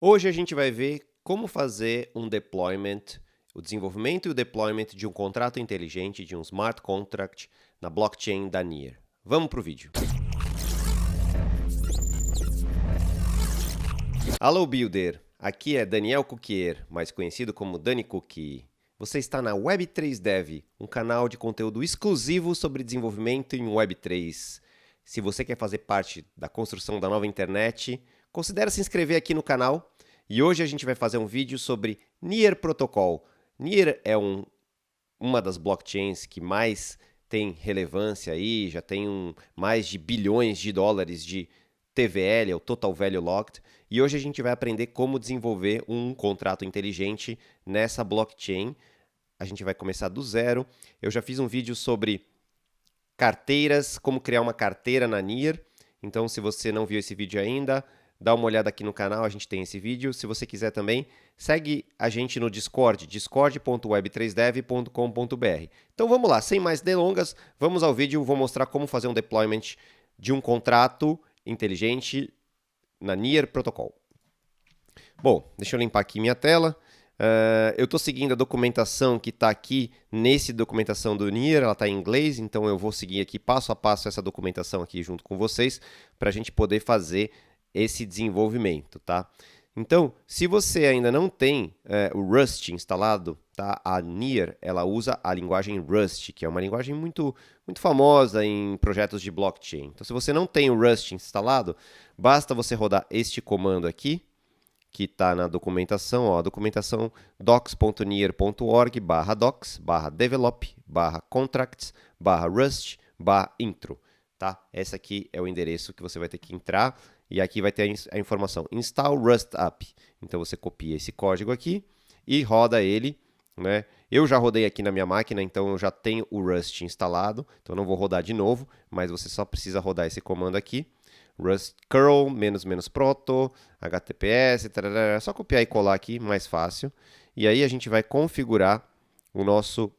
Hoje a gente vai ver como fazer um deployment, o desenvolvimento e o deployment de um contrato inteligente, de um smart contract na blockchain da Near. Vamos para o vídeo. Alô Builder, aqui é Daniel Cuquier, mais conhecido como Dani Cookie. Você está na Web3 Dev, um canal de conteúdo exclusivo sobre desenvolvimento em Web3. Se você quer fazer parte da construção da nova internet, considere se inscrever aqui no canal. E hoje a gente vai fazer um vídeo sobre Near Protocol. Near é uma das blockchains que mais tem relevância aí, já tem mais de bilhões de dólares de TVL, o Total Value Locked, e hoje a gente vai aprender como desenvolver um contrato inteligente nessa blockchain. A gente vai começar do zero. Eu já fiz um vídeo sobre carteiras, como criar uma carteira na Near. Então, se você não viu esse vídeo ainda, dá uma olhada aqui no canal, a gente tem esse vídeo. Se você quiser também, segue a gente no Discord, discord.web3dev.com.br. Então vamos lá, sem mais delongas, vamos ao vídeo, vou mostrar como fazer um deployment de um contrato inteligente na Near Protocol. Bom, deixa eu limpar aqui minha tela. Eu estou seguindo a documentação que está aqui nesse documentação do Near, ela está em inglês, então eu vou seguir aqui passo a passo essa documentação aqui junto com vocês para a gente poder fazer esse desenvolvimento, tá? Então, se você ainda não tem o Rust instalado, tá? A Near, ela usa a linguagem Rust, que é uma linguagem muito famosa em projetos de blockchain. Então, se você não tem o Rust instalado, basta você rodar este comando aqui, que está na documentação, ó, a documentação docs.near.org/docs/develop/contracts/rust/intro, tá? Esse aqui é o endereço que você vai ter que entrar e aqui vai ter a informação install Rust App. Então você copia esse código aqui e roda ele, né? Eu já rodei aqui na minha máquina, então eu já tenho o Rust instalado, então não vou rodar de novo, mas você só precisa rodar esse comando aqui. Rust curl, --proto, HTTPS, tarará, é só copiar e colar aqui, mais fácil. E aí a gente vai configurar o nosso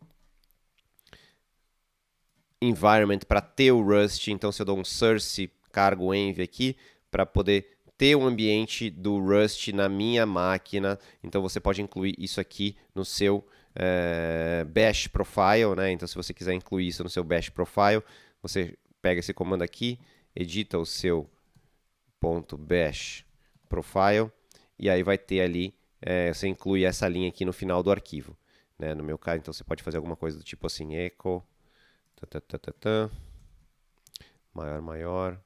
environment para ter o Rust. Então, se eu dou um source cargo env aqui, para poder ter o ambiente do Rust na minha máquina. Então, você pode incluir isso aqui no seu bash profile, né? Então, se você quiser incluir isso no seu bash profile, você pega esse comando aqui, edita o seu .bash profile e aí vai ter ali, você inclui essa linha aqui no final do arquivo, né? No meu caso, então você pode fazer alguma coisa do tipo assim, echo maior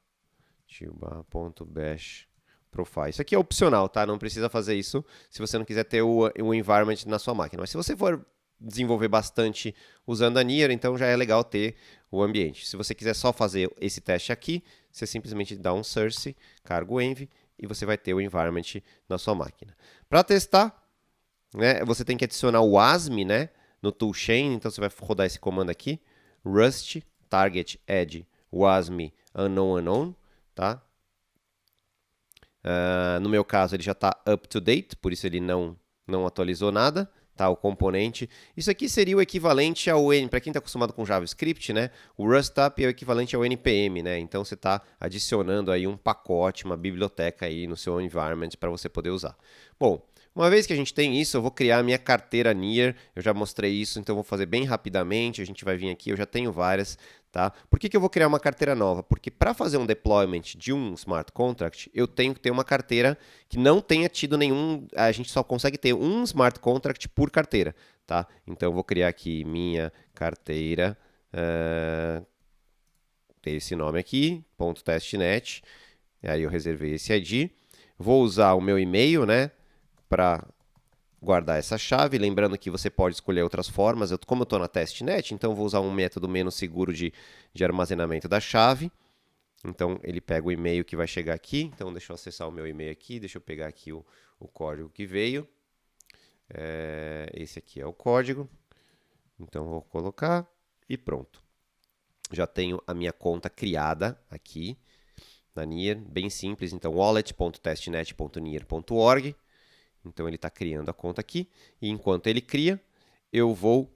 .bash profile. Isso aqui é opcional, tá? Não precisa fazer isso se você não quiser ter o environment na sua máquina. Mas se você for desenvolver bastante usando a Near, então já é legal ter o ambiente. Se você quiser só fazer esse teste aqui, você simplesmente dá um source, cargo env, e você vai ter o environment na sua máquina. Para testar, né, você tem que adicionar o ASM, né, no toolchain, então você vai rodar esse comando aqui, rust target add wasm unknown, tá? No meu caso, ele já está up to date, por isso ele não atualizou nada, tá? O componente. Isso aqui seria o equivalente ao para quem está acostumado com JavaScript, né? O Rust App é o equivalente ao NPM, né? Então você está adicionando aí um pacote, uma biblioteca aí no seu environment para você poder usar. Bom, uma vez que a gente tem isso, eu vou criar a minha carteira Near. Eu já mostrei isso, então eu vou fazer bem rapidamente. A gente vai vir aqui, eu já tenho várias, tá? Por que eu vou criar uma carteira nova? Porque para fazer um deployment de um smart contract, eu tenho que ter uma carteira que não tenha tido nenhum. A gente só consegue ter um smart contract por carteira, tá? Então eu vou criar aqui minha carteira. Tem esse nome aqui, .testnet. Aí eu reservei esse ID. Vou usar o meu e-mail, né? Para guardar essa chave, lembrando que você pode escolher outras formas. Como eu estou na testnet, então eu vou usar um método menos seguro de armazenamento da chave. Então ele pega o e-mail que vai chegar aqui. Então deixa eu acessar o meu e-mail aqui, deixa eu pegar aqui o código que veio. Esse aqui é o código. Então vou colocar e pronto. Já tenho a minha conta criada aqui na Near, bem simples. Então wallet.testnet.near.org. Então ele está criando a conta aqui, e enquanto ele cria, eu vou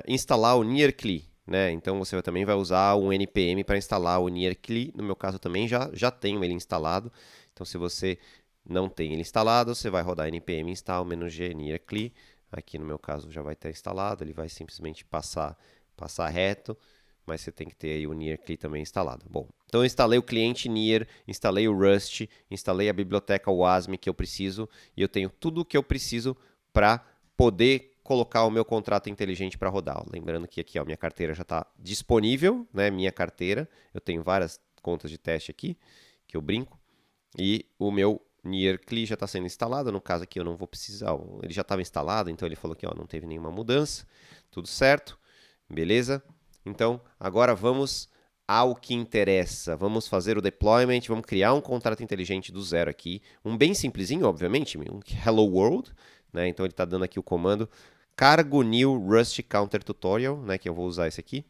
instalar o NearCli, né? Então você também vai usar um npm para instalar o NearCli. No meu caso também já tenho ele instalado. Então se você não tem ele instalado, você vai rodar npm install -g near cli. Aqui no meu caso já vai estar instalado, ele vai simplesmente passar reto, mas você tem que ter aí o near cli também instalado. Bom, então eu instalei o cliente near, instalei o Rust, instalei a biblioteca WASM que eu preciso, e eu tenho tudo o que eu preciso para poder colocar o meu contrato inteligente para rodar. Lembrando que aqui a minha carteira já está disponível, né? Minha carteira, eu tenho várias contas de teste aqui, que eu brinco, e o meu near cli já está sendo instalado. No caso aqui eu não vou precisar, ele já estava instalado, então ele falou que ó, não teve nenhuma mudança, tudo certo, beleza? Então agora vamos ao que interessa, vamos fazer o deployment, vamos criar um contrato inteligente do zero aqui, um bem simplesinho, obviamente, um hello world, né? Então ele está dando aqui o comando cargo new rust counter tutorial, né? Que eu vou usar esse aqui.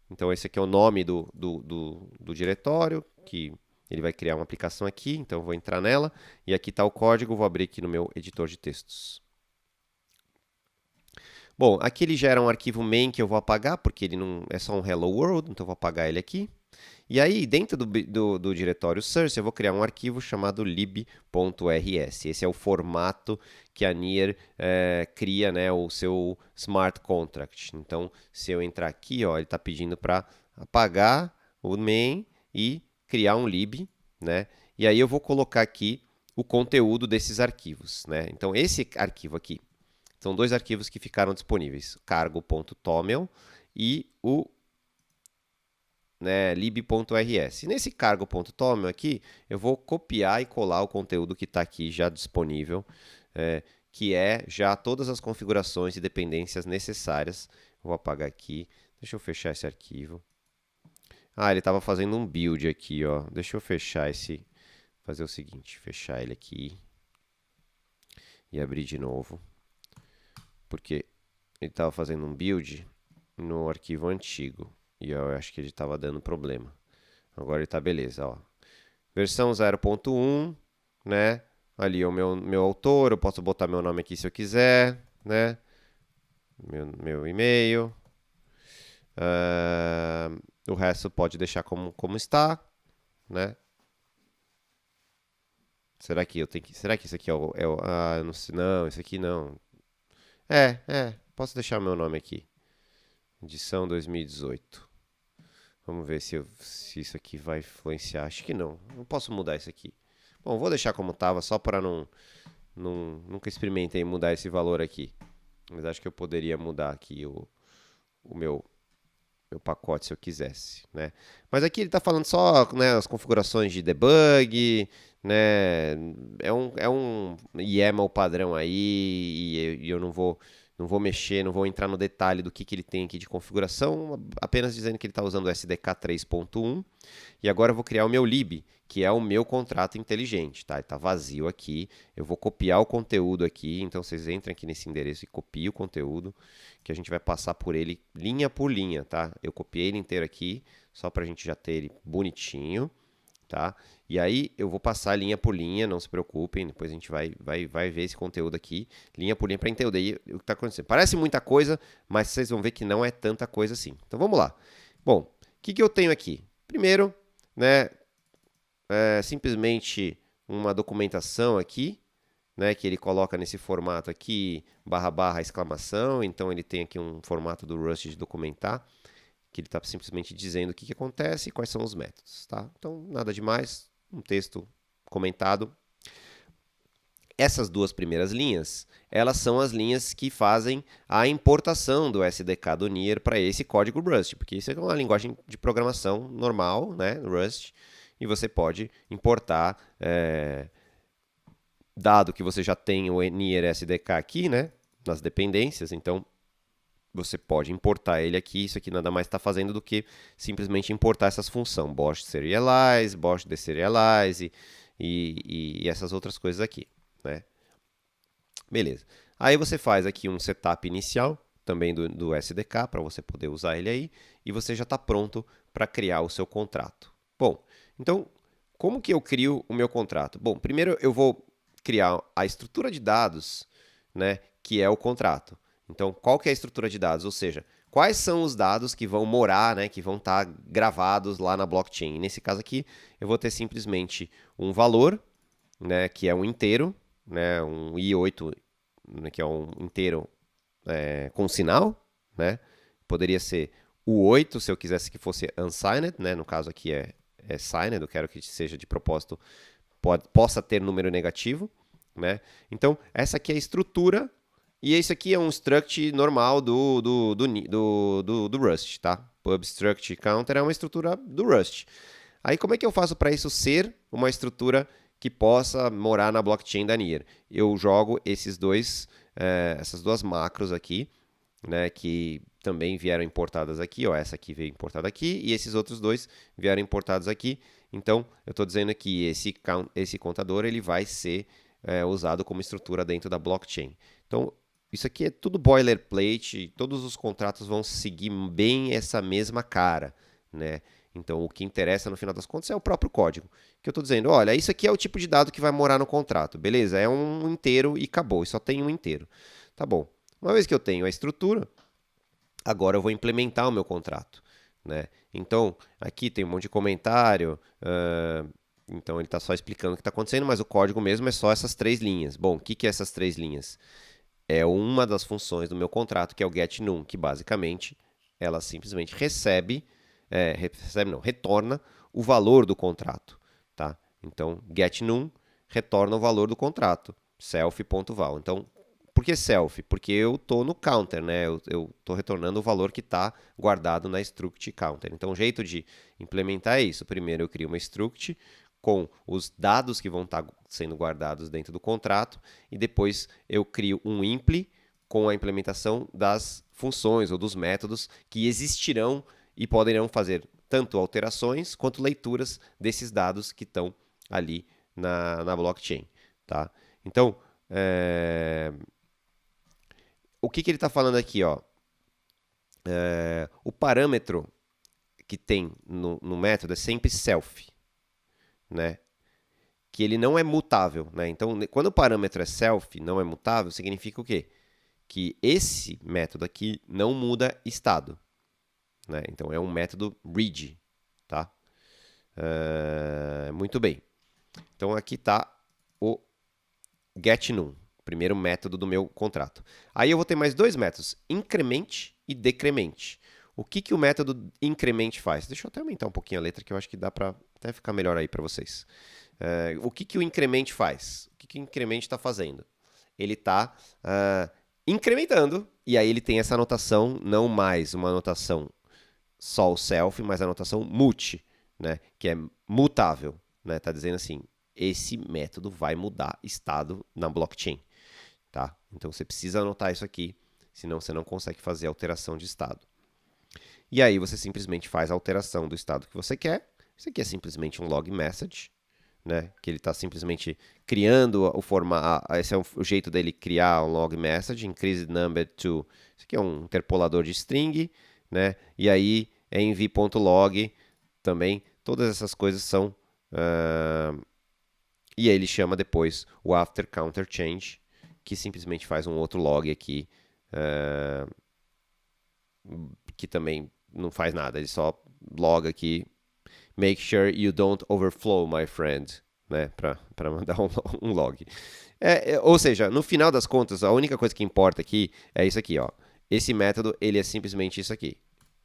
Então esse aqui é o nome do diretório, que ele vai criar uma aplicação aqui, então eu vou entrar nela, e aqui está o código, vou abrir aqui no meu editor de textos. Bom, aqui ele gera um arquivo main que eu vou apagar, porque ele não é só um hello world, então eu vou apagar ele aqui. E aí, dentro do diretório source, eu vou criar um arquivo chamado lib.rs. Esse é o formato que a Near cria, né, o seu smart contract. Então, se eu entrar aqui, ó, ele está pedindo para apagar o main e criar um lib, né? E aí eu vou colocar aqui o conteúdo desses arquivos, né? Então, esse arquivo aqui são dois arquivos que ficaram disponíveis, cargo.toml e o lib.rs. Nesse cargo.toml aqui, eu vou copiar e colar o conteúdo que está aqui já disponível, que é já todas as configurações e dependências necessárias. Vou apagar aqui, deixa eu fechar esse arquivo. Ah, ele estava fazendo um build aqui, ó. Deixa eu fechar fazer o seguinte, fechar ele aqui e abrir de novo, porque ele estava fazendo um build no arquivo antigo. E eu acho que ele estava dando problema. Agora ele está beleza, ó. Versão 0.1, né? Ali é o meu autor, eu posso botar meu nome aqui se eu quiser, né? Meu e-mail. O resto pode deixar como está, né? Será que isso aqui eu não sei, não, isso aqui não. Posso deixar meu nome aqui. Edição 2018. Vamos ver se isso aqui vai influenciar. Acho que não. Não posso mudar isso aqui. Bom, vou deixar como estava, só para nunca experimentei mudar esse valor aqui. Mas acho que eu poderia mudar aqui o meu pacote se eu quisesse, né? Mas aqui ele está falando só, né, as configurações de debug, né? É um YAML padrão aí e eu não vou mexer, não vou entrar no detalhe do que ele tem aqui de configuração, apenas dizendo que ele está usando o SDK 3.1. E agora eu vou criar o meu lib, que é o meu contrato inteligente, tá? Está vazio aqui, eu vou copiar o conteúdo aqui, então vocês entram aqui nesse endereço e copiem o conteúdo, que a gente vai passar por ele linha por linha, tá? Eu copiei ele inteiro aqui, só para a gente já ter ele bonitinho, tá? E aí eu vou passar linha por linha, não se preocupem, depois a gente vai ver esse conteúdo aqui, linha por linha, para entender o que está acontecendo. Parece muita coisa, mas vocês vão ver que não é tanta coisa assim. Então vamos lá. Bom, o que eu tenho aqui? Primeiro, né, simplesmente uma documentação aqui, né, que ele coloca nesse formato aqui, / exclamação, então ele tem aqui um formato do Rust de documentar, que ele está simplesmente dizendo o que acontece e quais são os métodos, tá? Então, nada demais, um texto comentado. Essas duas primeiras linhas, elas são as linhas que fazem a importação do SDK do Near para esse código Rust, porque isso é uma linguagem de programação normal, né, Rust, e você pode importar, dado que você já tem o Near SDK aqui, né, nas dependências, então você pode importar ele aqui. Isso aqui nada mais está fazendo do que simplesmente importar essas funções, Bosch Serialize, Bosch Deserialize e essas outras coisas aqui, né? Beleza. Aí você faz aqui um setup inicial, também do SDK, para você poder usar ele aí, e você já está pronto para criar o seu contrato. Bom, então, como que eu crio o meu contrato? Bom, primeiro eu vou criar a estrutura de dados, né, que é o contrato. Então, qual que é a estrutura de dados? Ou seja, quais são os dados que vão morar, né, que vão estar gravados lá na blockchain? Nesse caso aqui, eu vou ter simplesmente um valor, né, que é um inteiro, né, um i8, né, que é um inteiro com sinal, né? Poderia ser o 8 se eu quisesse que fosse unsigned, né? No caso aqui é signed, eu quero que seja de propósito, possa ter número negativo, né? Então, essa aqui é a estrutura e esse aqui é um struct normal do Rust, tá? Pub struct counter é uma estrutura do Rust. Aí como é que eu faço para isso ser uma estrutura que possa morar na blockchain da Near? Eu jogo essas duas macros aqui, né, que também vieram importadas aqui, ó, essa aqui veio importada aqui e esses outros dois vieram importados aqui. Então, eu estou dizendo que esse contador ele vai ser usado como estrutura dentro da blockchain. Então, isso aqui é tudo boilerplate, todos os contratos vão seguir bem essa mesma cara, né? Então, o que interessa no final das contas é o próprio código. Que eu estou dizendo, olha, isso aqui é o tipo de dado que vai morar no contrato, beleza? É um inteiro e acabou, e só tem um inteiro. Tá bom. Uma vez que eu tenho a estrutura, agora eu vou implementar o meu contrato, né? Então, aqui tem um monte de comentário, então ele está só explicando o que está acontecendo, mas o código mesmo é só essas 3 linhas. Bom, o que é essas 3 linhas? É uma das funções do meu contrato, que é o getNum, que basicamente ela simplesmente retorna o valor do contrato, tá? Então, getNum retorna o valor do contrato, self.val. Então, por que self? Porque eu estou no counter, né? Eu estou retornando o valor que está guardado na struct counter. Então, o jeito de implementar é isso. Primeiro, eu crio uma struct com os dados que vão estar sendo guardados dentro do contrato e depois eu crio um impl com a implementação das funções ou dos métodos que existirão e poderão fazer tanto alterações quanto leituras desses dados que estão ali na blockchain, tá? Então, o que ele está falando aqui, ó? O parâmetro que tem no método é sempre self, né? Que ele não é mutável, né? Então, quando o parâmetro é self, não é mutável, significa o quê? Que esse método aqui não muda estado, né? Então, é um método read, tá? Muito bem. Então, aqui está o getNum, primeiro método do meu contrato. Aí eu vou ter mais 2 métodos, increment e decrement. O que o método increment faz? Deixa eu até aumentar um pouquinho a letra, que eu acho que dá para até ficar melhor aí para vocês. O que o increment faz? O que o increment está fazendo? Ele está incrementando, e aí ele tem essa anotação, não mais uma anotação só o self, mas a anotação multi, né? Que é mutável. Está dizendo assim, esse método vai mudar estado na blockchain. Tá? Então você precisa anotar isso aqui, senão você não consegue fazer alteração de estado. E aí você simplesmente faz a alteração do estado que você quer. Isso aqui é simplesmente um log message, né? Que ele está simplesmente criando o formato. Esse é o jeito dele criar um log message, increase number to. Isso aqui é um interpolador de string, né? E aí env.log também. Todas essas coisas são. E aí ele chama depois o after counter change, que simplesmente faz um outro log aqui, que também não faz nada, ele só loga aqui, make sure you don't overflow, my friend, né, para mandar um log. Ou seja, no final das contas, a única coisa que importa aqui é isso aqui, ó. Esse método, ele é simplesmente isso aqui,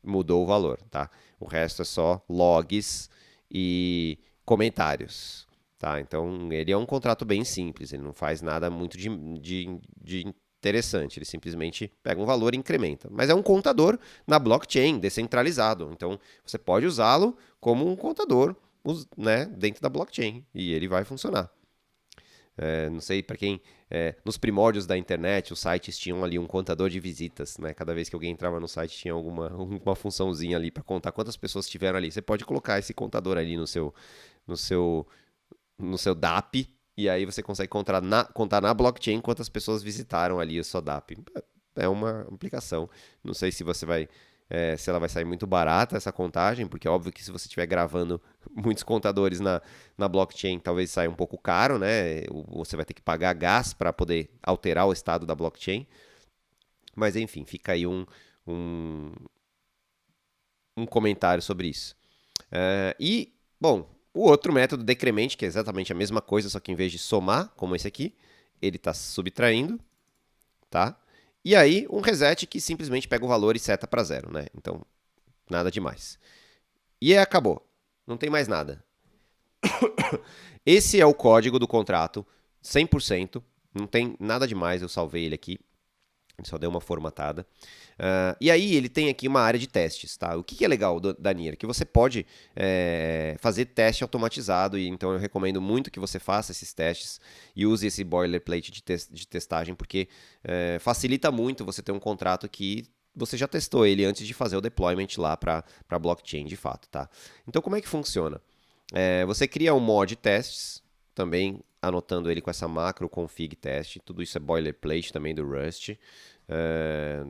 mudou o valor, tá? O resto é só logs e comentários. Tá? Então, ele é um contrato bem simples, ele não faz nada muito de interessante, ele simplesmente pega um valor e incrementa. Mas é um contador na blockchain, descentralizado. Então, você pode usá-lo como um contador, né, dentro da blockchain, e ele vai funcionar. Não sei para quem... nos primórdios da internet, os sites tinham ali um contador de visitas, né? Cada vez que alguém entrava no site tinha uma funçãozinha ali para contar quantas pessoas estiveram ali. Você pode colocar esse contador ali no seu DAP, e aí você consegue contar na blockchain quantas pessoas visitaram ali o seu DAP. É uma aplicação. Não sei se se ela vai sair muito barata essa contagem, porque é óbvio que se você estiver gravando muitos contadores na blockchain, talvez saia um pouco caro, né? Você vai ter que pagar gás para poder alterar o estado da blockchain. Mas enfim, fica aí um comentário sobre isso. Bom, O outro método, decrement, que é exatamente a mesma coisa, só que em vez de somar, como esse aqui, ele está subtraindo, tá? E aí, um reset que simplesmente pega o valor e seta para 0, né? Então, nada demais. E aí acabou. Não tem mais nada. Esse é o código do contrato, 100%. Não tem nada demais, eu salvei ele aqui. Ele só deu uma formatada. E aí ele tem aqui uma área de testes, tá? O que é legal da Nier? Que você pode fazer teste automatizado, e então eu recomendo muito que você faça esses testes e use esse boilerplate de testagem, porque facilita muito você ter um contrato que você já testou ele antes de fazer o deployment lá para blockchain de fato, tá? Então como é que funciona? Você cria um mod testes, também anotando ele com essa macro config test, tudo isso é boilerplate também do Rust. É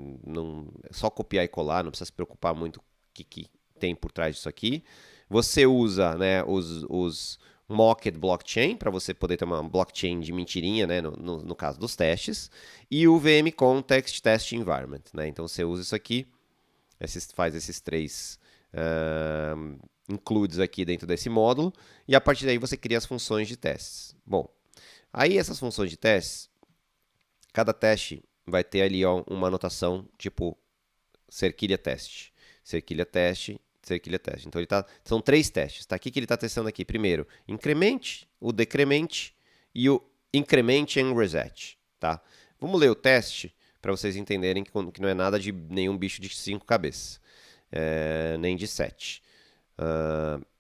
só copiar e colar, não precisa se preocupar muito o que tem por trás disso aqui. Você usa, né, os mocked blockchain para você poder ter uma blockchain de mentirinha, né, no caso dos testes, e o VM Context Test Environment, né? Então você usa isso aqui, faz esses três includes aqui dentro desse módulo, e a partir daí você cria as funções de testes. Bom, aí essas funções de testes, cada teste vai ter ali ó, uma anotação tipo cerquilha teste, cerquilha teste, cerquilha teste. Então são 3 testes. Tá? O que ele está testando aqui? Primeiro, increment, o decrement e o increment and reset. Tá? Vamos ler o teste para vocês entenderem que não é nada de nenhum bicho de 5 cabeças, nem de 7.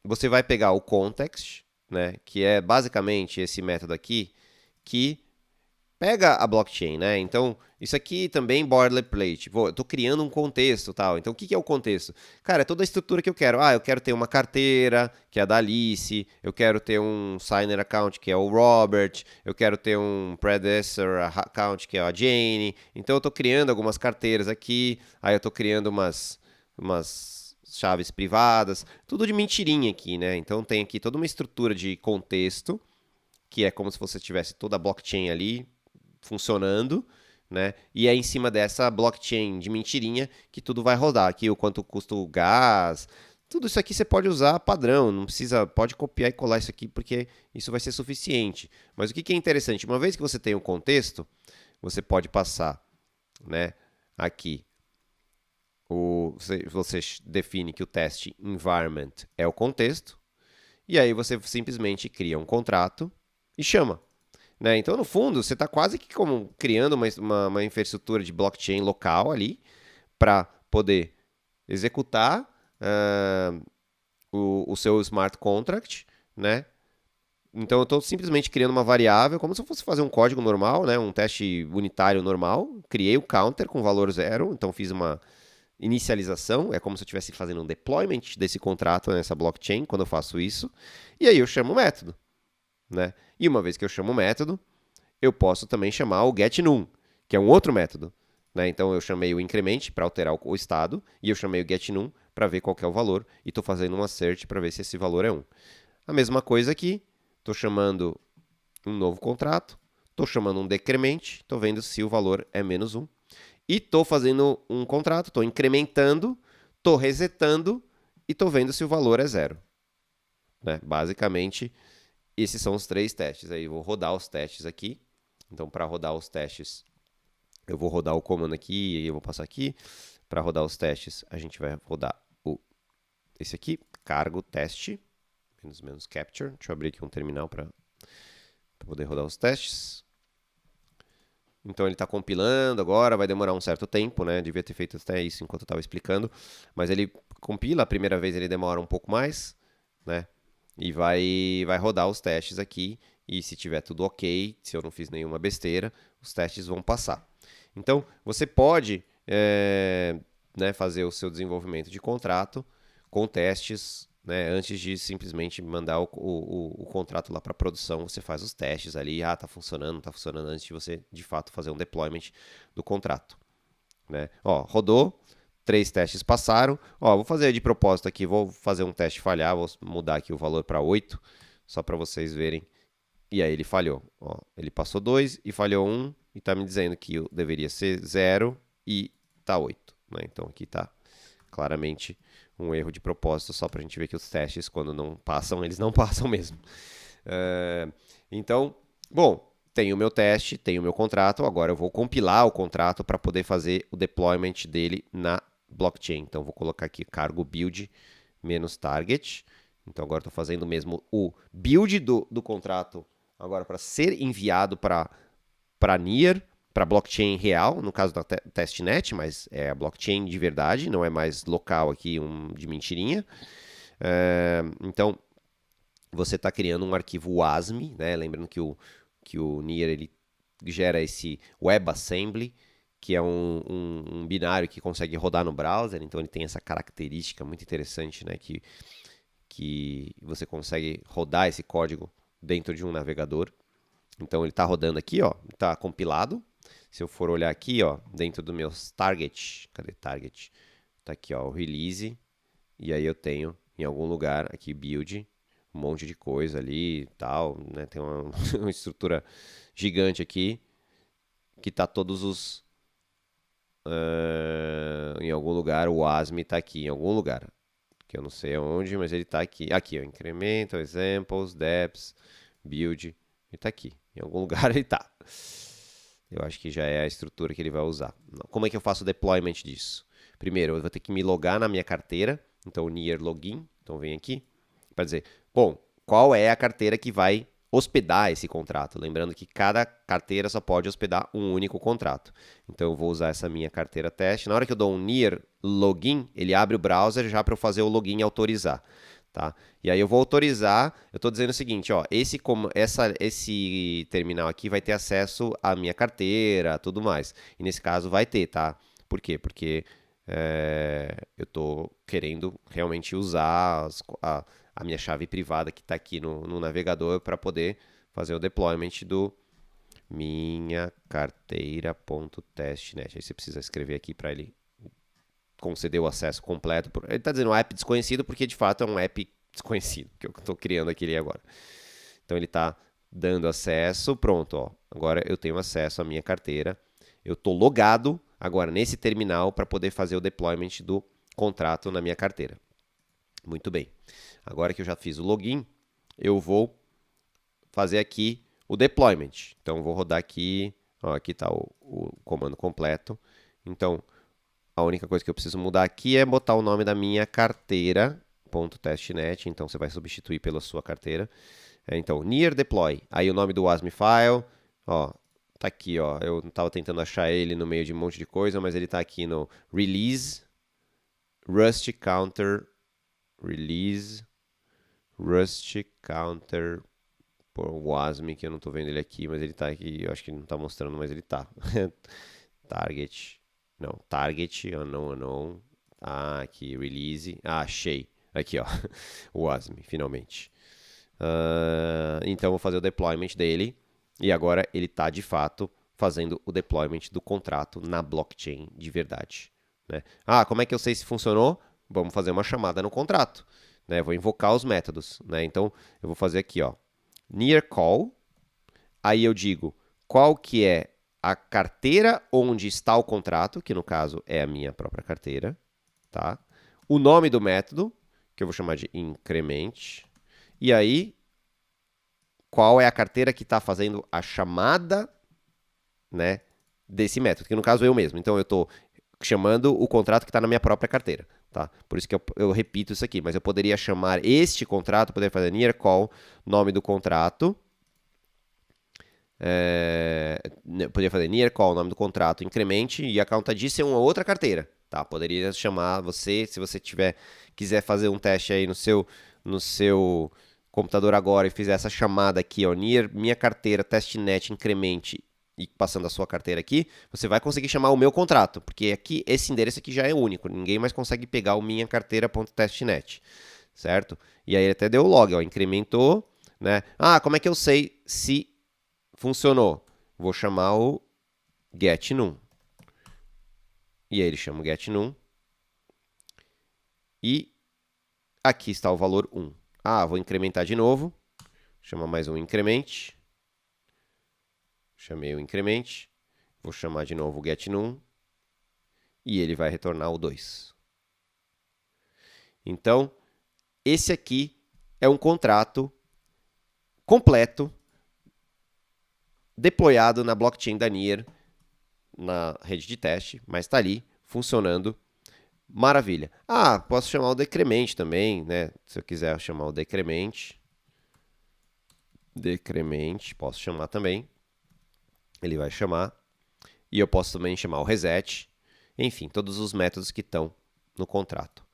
Você vai pegar o context, né, que é basicamente esse método aqui, que pega a blockchain, né? Então, isso aqui também boilerplate. Eu estou criando um contexto, tal. Então, o que é o contexto? Cara, é toda a estrutura que eu quero. Eu quero ter uma carteira, que é a da Alice. Eu quero ter um signer account, que é o Robert. Eu quero ter um predecessor account, que é a Jane. Então, eu estou criando algumas carteiras aqui. Aí, eu estou criando umas chaves privadas. Tudo de mentirinha aqui, né? Então, tem aqui toda uma estrutura de contexto, que é como se você tivesse toda a blockchain ali funcionando, né? E é em cima dessa blockchain de mentirinha que tudo vai rodar. Aqui o quanto custa o gás, tudo isso aqui você pode usar padrão, não precisa, pode copiar e colar isso aqui porque isso vai ser suficiente. Mas o que é interessante, uma vez que você tem o contexto, você pode passar, né? Aqui você define que o teste environment é o contexto, e aí você simplesmente cria um contrato e chama. Né? Então, no fundo, você está quase que como criando uma infraestrutura de blockchain local ali para poder executar o seu smart contract, né? Então, eu estou simplesmente criando uma variável, como se eu fosse fazer um código normal, né? Um teste unitário normal. Criei o counter com valor 0, então fiz uma inicialização. É como se eu estivesse fazendo um deployment desse contrato nessa blockchain, quando eu faço isso. E aí eu chamo o método. Né? E uma vez que eu chamo o método, eu posso também chamar o getNum, que é um outro método. Né? Então eu chamei o increment para alterar o estado, e eu chamei o getNum para ver qual que é o valor, e estou fazendo uma search para ver se esse valor é 1. A mesma coisa aqui, estou chamando um novo contrato, estou chamando um decrement, estou vendo se o valor é menos 1. E estou fazendo um contrato, estou incrementando, estou resetando e estou vendo se o valor é 0. Né? Basicamente, esses são os 3 testes. Aí eu vou rodar os testes aqui. Então, para rodar os testes, eu vou rodar o comando aqui e eu vou passar aqui. Para rodar os testes, a gente vai rodar esse aqui, cargo teste, menos capture. Deixa eu abrir aqui um terminal para poder rodar os testes. Então, ele está compilando agora, vai demorar um certo tempo, né? Devia ter feito até isso enquanto eu estava explicando. Mas ele compila, a primeira vez ele demora um pouco mais, né? E vai rodar os testes aqui, e se tiver tudo ok, se eu não fiz nenhuma besteira, os testes vão passar. Então, você pode né, fazer o seu desenvolvimento de contrato com testes, né, antes de simplesmente mandar o contrato lá para produção. Você faz os testes ali, tá funcionando, não está funcionando, antes de você, de fato, fazer um deployment do contrato. Né? Rodou. 3 testes passaram. Vou fazer de propósito aqui, vou fazer um teste falhar, vou mudar aqui o valor para 8, só para vocês verem. E aí ele falhou. Ele passou 2 e falhou 1, e está me dizendo que deveria ser 0 e está 8. Né? Então aqui está claramente um erro de propósito, só para a gente ver que os testes, quando não passam, eles não passam mesmo. Então, bom, tenho o meu teste, tenho o meu contrato, agora eu vou compilar o contrato para poder fazer o deployment dele na blockchain. Então, vou colocar aqui cargo build menos target. Então, agora estou fazendo mesmo o build do contrato agora para ser enviado para Near, para blockchain real, no caso da testnet, mas é a blockchain de verdade, não é mais local aqui, de mentirinha. Então, você está criando um arquivo WASM, né? Lembrando que o Near ele gera esse WebAssembly, que é um binário que consegue rodar no browser, então ele tem essa característica muito interessante, né? Que você consegue rodar esse código dentro de um navegador. Então ele está rodando aqui, ó, está compilado. Se eu for olhar aqui, ó, dentro do meus target, cadê target? Tá aqui, ó, o release. E aí eu tenho em algum lugar aqui build, um monte de coisa ali e tal, né? Tem uma estrutura gigante aqui que tá todos os em algum lugar o ASM tá aqui em algum lugar, que eu não sei onde, mas ele tá aqui. Aqui, ó, incremento, examples, depths, build, ele tá aqui. Em algum lugar ele tá. Eu acho que já é a estrutura que ele vai usar. Como é que eu faço o deployment disso? Primeiro, eu vou ter que me logar na minha carteira. Então, o Near Login. Então, vem aqui para dizer, bom, qual é a carteira que vai hospedar esse contrato? Lembrando que cada carteira só pode hospedar um único contrato. Então, eu vou usar essa minha carteira teste. Na hora que eu dou um Near Login, ele abre o browser já para eu fazer o login e autorizar. Tá? E aí eu vou autorizar, eu estou dizendo o seguinte, ó, esse terminal aqui vai ter acesso à minha carteira, tudo mais. E nesse caso vai ter, tá? Por quê? Porque eu estou querendo realmente usar a minha chave privada que está aqui no navegador para poder fazer o deployment do minha carteira.testnet. Aí você precisa escrever aqui para ele conceder o acesso completo. Ele está dizendo um app desconhecido porque de fato é um app desconhecido que eu estou criando aqui agora. Então ele está dando acesso, pronto, ó. Agora eu tenho acesso à minha carteira. Eu estou logado agora nesse terminal para poder fazer o deployment do contrato na minha carteira. Muito bem. Agora que eu já fiz o login, eu vou fazer aqui o deployment. Então vou rodar aqui, ó, aqui está o comando completo. Então a única coisa que eu preciso mudar aqui é botar o nome da minha carteira, .testnet, então você vai substituir pela sua carteira. Então, near deploy, aí o nome do WASM file, ó, tá aqui, ó, eu estava tentando achar ele no meio de um monte de coisa, mas ele está aqui no release, rust counter, release, rust counter, por WASM, que eu não estou vendo ele aqui, mas ele está aqui, eu acho que não está mostrando, mas ele está. Target. Não, target, unknown. Ah, aqui, release. Ah, achei. Aqui, ó. O WASM, finalmente. Então, vou fazer o deployment dele. E agora ele está, de fato, fazendo o deployment do contrato na blockchain de verdade. Né? Ah, como é que eu sei se funcionou? Vamos fazer uma chamada no contrato. Né? Vou invocar os métodos. Né? Então, eu vou fazer aqui, ó. Near call. Aí eu digo qual que é a carteira onde está o contrato, que no caso é a minha própria carteira, tá? O nome do método, que eu vou chamar de increment, e aí qual é a carteira que está fazendo a chamada, né, desse método, que no caso eu mesmo. Então eu estou chamando o contrato que está na minha própria carteira, tá? Por isso que eu repito isso aqui, mas eu poderia chamar este contrato, poderia fazer near call, nome do contrato. Poderia fazer near call, nome do contrato, incremente e a conta disso é uma outra carteira, tá? Poderia chamar você, se você quiser fazer um teste aí no seu computador agora e fizer essa chamada aqui, ó, near minha carteira testnet incremente e passando a sua carteira aqui, você vai conseguir chamar o meu contrato, porque aqui esse endereço aqui já é único, ninguém mais consegue pegar o minha carteira.testnet, certo? E aí ele até deu o log, ó, incrementou, né? Ah, como é que eu sei se funcionou? Vou chamar o getNum. E aí ele chama o getNum. E aqui está o valor 1. Ah, vou incrementar de novo. Chama mais um increment. Chamei o increment. Vou chamar de novo o getNum. E ele vai retornar o 2. Então, esse aqui é um contrato completo, deployado na blockchain da Near, na rede de teste, mas está ali, funcionando. Maravilha. Ah, posso chamar o decremente também, né? Se eu quiser chamar o decremente, posso chamar também. Ele vai chamar. E eu posso também chamar o reset. Enfim, todos os métodos que estão no contrato.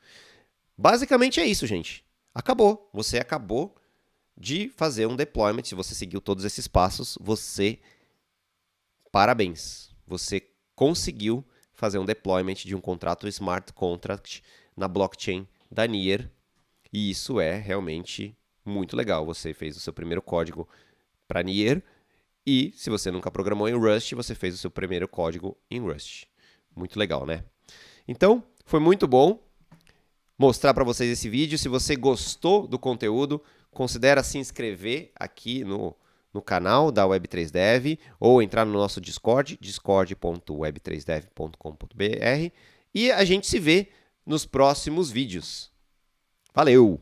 Basicamente é isso, gente. Acabou. Você acabou de fazer um deployment. Se você seguiu todos esses passos, parabéns. Você conseguiu fazer um deployment de um contrato smart contract na blockchain da Near. E isso é realmente muito legal. Você fez o seu primeiro código para Near. E se você nunca programou em Rust, você fez o seu primeiro código em Rust. Muito legal, né? Então, foi muito bom mostrar para vocês esse vídeo. Se você gostou do conteúdo, considere se inscrever aqui no canal da Web3Dev ou entrar no nosso Discord, discord.web3dev.com.br, e a gente se vê nos próximos vídeos. Valeu!